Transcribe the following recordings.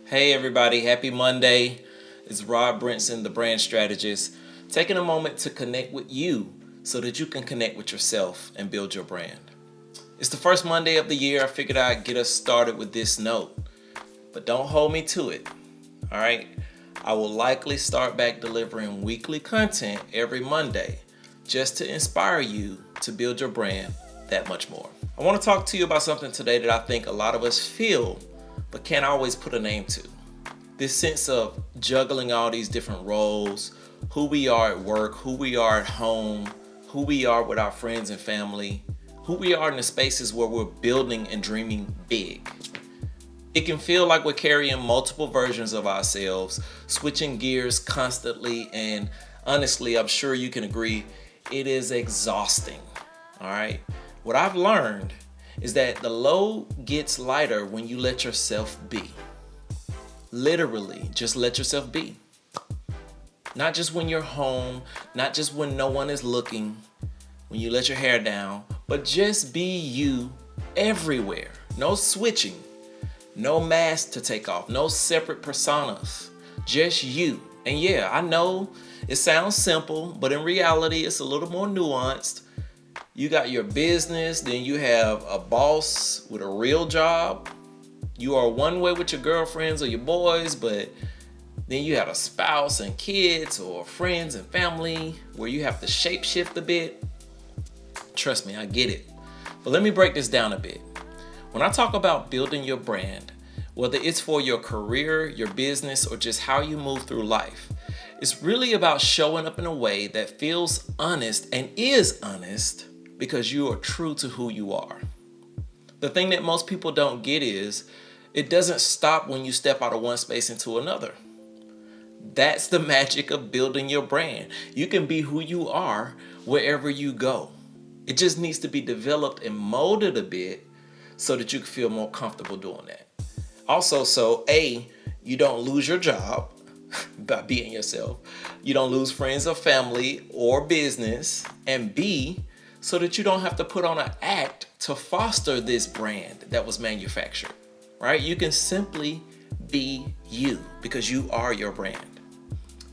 Hey everybody, happy Monday. It's Brinson, the brand strategist, taking a moment to connect with you so that you can connect with yourself and build your brand. It's the first Monday of the year. I figured I'd get us started with this note, but don't hold me to it. All right. I will likely start back delivering weekly content every Monday just to inspire you to build your brand that much more. I want to talk to you about something today that I think a lot of us feel but can't always put a name to. This sense of juggling all these different roles, who we are at work, who we are at home, who we are with our friends and family, who we are in the spaces where we're building and dreaming big. It can feel like we're carrying multiple versions of ourselves, switching gears constantly, and honestly, I'm sure you can agree, it is exhausting. All right. What I've learned is that the load gets lighter when you let yourself be. Literally, just let yourself be. Not just when you're home, not just when no one is looking, when you let your hair down, but just be you everywhere. No switching, no mask to take off, no separate personas, just you. And yeah, I know it sounds simple, but in reality, it's a little more nuanced. You got your business, then you have a boss with a real job. You are one way with your girlfriends or your boys, but then you have a spouse and kids or friends and family where you have to shape shift a bit. Trust me, I get it. But let me break this down a bit. When I talk about building your brand, whether it's for your career, your business, or just how you move through life, it's really about showing up in a way that feels honest and is honest because you are true to who you are. The thing that most people don't get is it doesn't stop when you step out of one space into another. That's the magic of building your brand. You can be who you are wherever you go. It just needs to be developed and molded a bit so that you can feel more comfortable doing that. Also, so A, you don't lose your job by being yourself. You don't lose friends or family or business. And B, so that you don't have to put on an act to foster this brand that was manufactured, right? You can simply be you because you are your brand.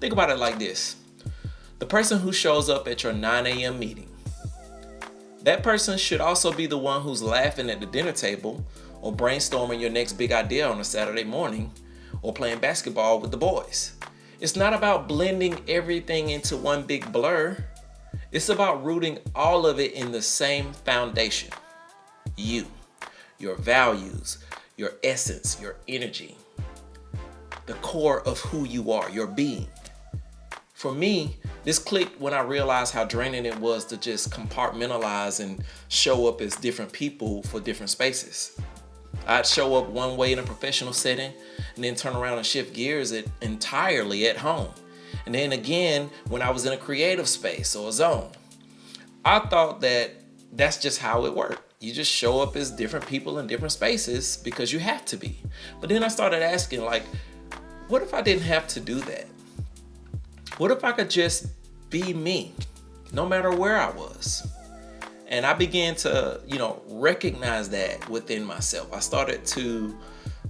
Think about it like this. The person who shows up at your 9 a.m. meeting, that person should also be the one who's laughing at the dinner table or brainstorming your next big idea on a Saturday morning or playing basketball with the boys. It's not about blending everything into one big blur. It's about rooting all of it in the same foundation. You, your values, your essence, your energy, the core of who you are, your being. For me, this clicked when I realized how draining it was to just compartmentalize and show up as different people for different spaces. I'd show up one way in a professional setting and then turn around and shift gears entirely at home. And then again, when I was in a creative space or a zone, I thought that that's just how it worked. You just show up as different people in different spaces because you have to be. But then I started asking, what if I didn't have to do that? What if I could just be me, no matter where I was? And I began to, recognize that within myself. I started to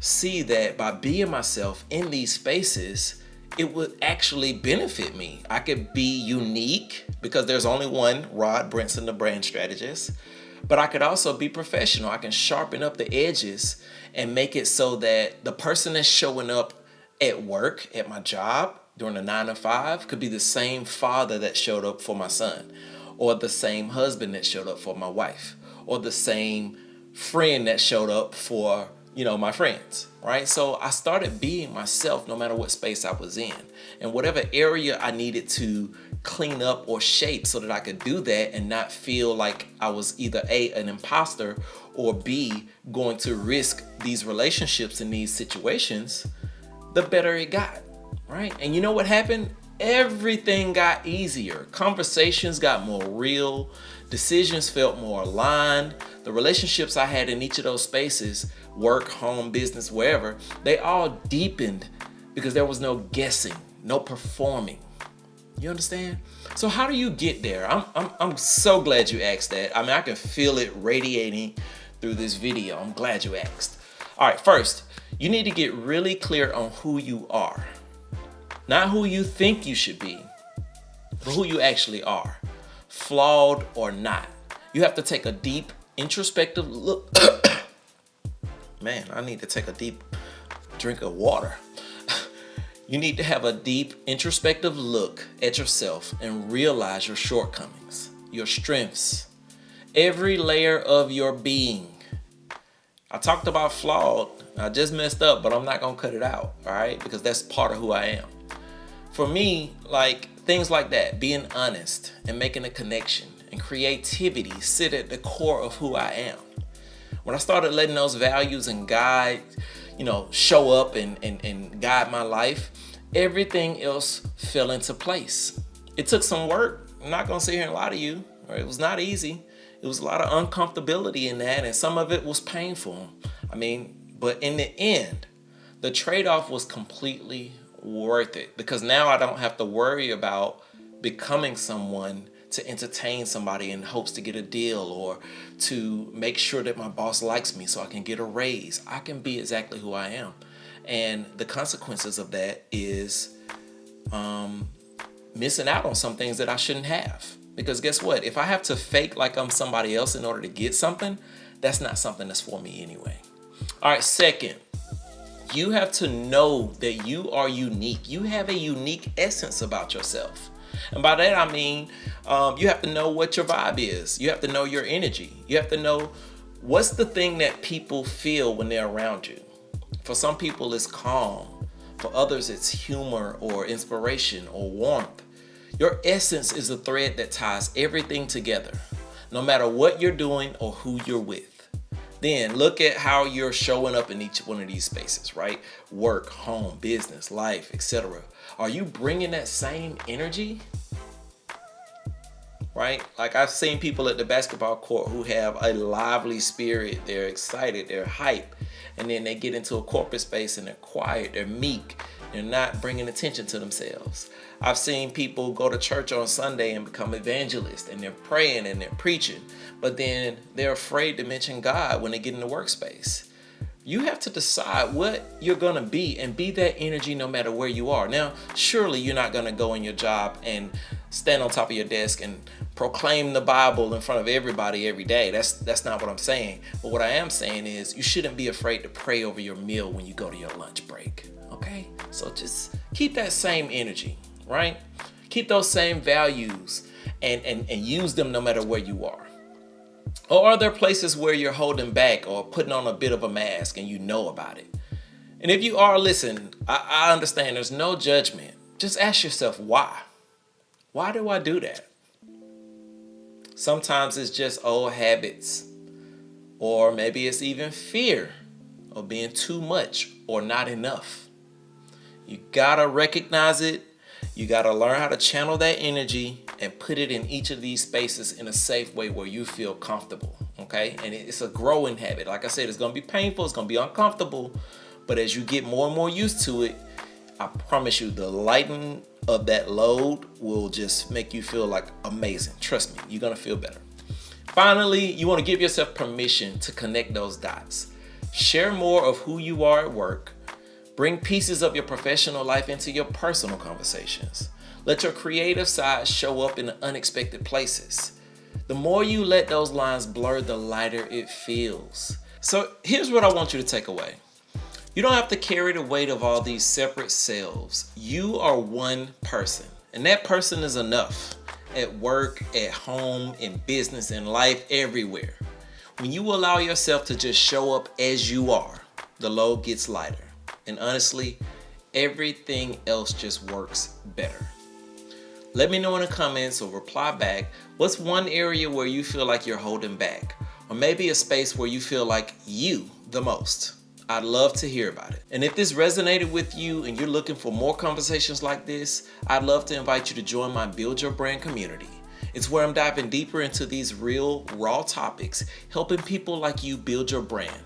see that by being myself in these spaces, it would actually benefit me. I could be unique because there's only one Brinson, the brand strategist, but I could also be professional. I can sharpen up the edges and make it so that the person that's showing up at work, at my job during the 9 to 5 could be the same father that showed up for my son, or the same husband that showed up for my wife, or the same friend that showed up for my friends, right? So I started being myself no matter what space I was in. And whatever area I needed to clean up or shape so that I could do that and not feel like I was either A, an imposter, or B, going to risk these relationships in these situations, the better it got, right? And you know what happened? Everything got easier. Conversations got more real. Decisions felt more aligned. The relationships I had in each of those spaces, work, home, business, wherever, they all deepened because there was no guessing, no performing. You understand? So how do you get there? I'm so glad you asked that. I mean, I can feel it radiating through this video. I'm glad you asked. All right, first, you need to get really clear on who you are. Not who you think you should be, but who you actually are, flawed or not. You have to take a deep introspective look. Man, I need to take a deep drink of water. You need to have a deep introspective look at yourself and realize your shortcomings, your strengths, every layer of your being. I talked about flawed. I just messed up, but I'm not going to cut it out, all right? Because that's part of who I am. For me, like things like that, being honest and making a connection and creativity sit at the core of who I am. When I started letting those values and guide, show up and guide my life, everything else fell into place. It took some work. I'm not going to sit here and lie to you. Right? It was not easy. It was a lot of uncomfortability in that, and some of it was painful. But in the end, the trade-off was completely worth it, because now I don't have to worry about becoming someone to entertain somebody in hopes to get a deal or to make sure that my boss likes me so I can get a raise. I can be exactly who I am. And the consequences of that is missing out on some things that I shouldn't have. Because guess what? If I have to fake like I'm somebody else in order to get something, that's not something that's for me anyway. All right, second, you have to know that you are unique. You have a unique essence about yourself. And by that, I mean, you have to know what your vibe is. You have to know your energy. You have to know what's the thing that people feel when they're around you. For some people, it's calm. For others, it's humor or inspiration or warmth. Your essence is the thread that ties everything together, no matter what you're doing or who you're with. Then look at how you're showing up in each one of these spaces, right? Work, home, business, life, etc. Are you bringing that same energy? Right? Like I've seen people at the basketball court who have a lively spirit. They're excited, they're hype. And then they get into a corporate space and they're quiet, they're meek. They're not bringing attention to themselves. I've seen people go to church on Sunday and become evangelists, and they're praying and they're preaching, but then they're afraid to mention God when they get in the workspace. You have to decide what you're going to be and be that energy no matter where you are. Now, surely you're not going to go in your job and stand on top of your desk and proclaim the Bible in front of everybody every day. That's not what I'm saying. But what I am saying is you shouldn't be afraid to pray over your meal when you go to your lunch break. Okay? So just keep that same energy, right? Keep those same values and use them no matter where you are. Or are there places where you're holding back or putting on a bit of a mask and you know about it? And if you are, listen, I understand there's no judgment. Just ask yourself why. Why do I do that? Sometimes it's just old habits, or maybe it's even fear of being too much or not enough. You gotta recognize it. You gotta learn how to channel that energy and put it in each of these spaces in a safe way where you feel comfortable, okay? And it's a growing habit. Like I said, it's gonna be painful, it's gonna be uncomfortable, but as you get more and more used to it, I promise you the lightening of that load will just make you feel like amazing. Trust me, you're gonna feel better. Finally, you wanna give yourself permission to connect those dots. Share more of who you are at work. Bring pieces of your professional life into your personal conversations. Let your creative side show up in unexpected places. The more you let those lines blur, the lighter it feels. So here's what I want you to take away. You don't have to carry the weight of all these separate selves. You are one person, and that person is enough. At work, at home, in business, in life, everywhere. When you allow yourself to just show up as you are, the load gets lighter. And honestly, everything else just works better. Let me know in the comments or reply back, what's one area where you feel like you're holding back? Or maybe a space where you feel like you the most. I'd love to hear about it. And if this resonated with you and you're looking for more conversations like this, I'd love to invite you to join my Build Your Brand community. It's where I'm diving deeper into these real, raw topics, helping people like you build your brand.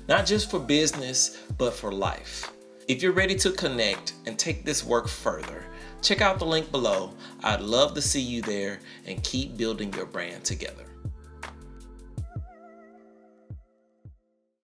Not just for business, but for life. If you're ready to connect and take this work further, check out the link below. I'd love to see you there and keep building your brand together.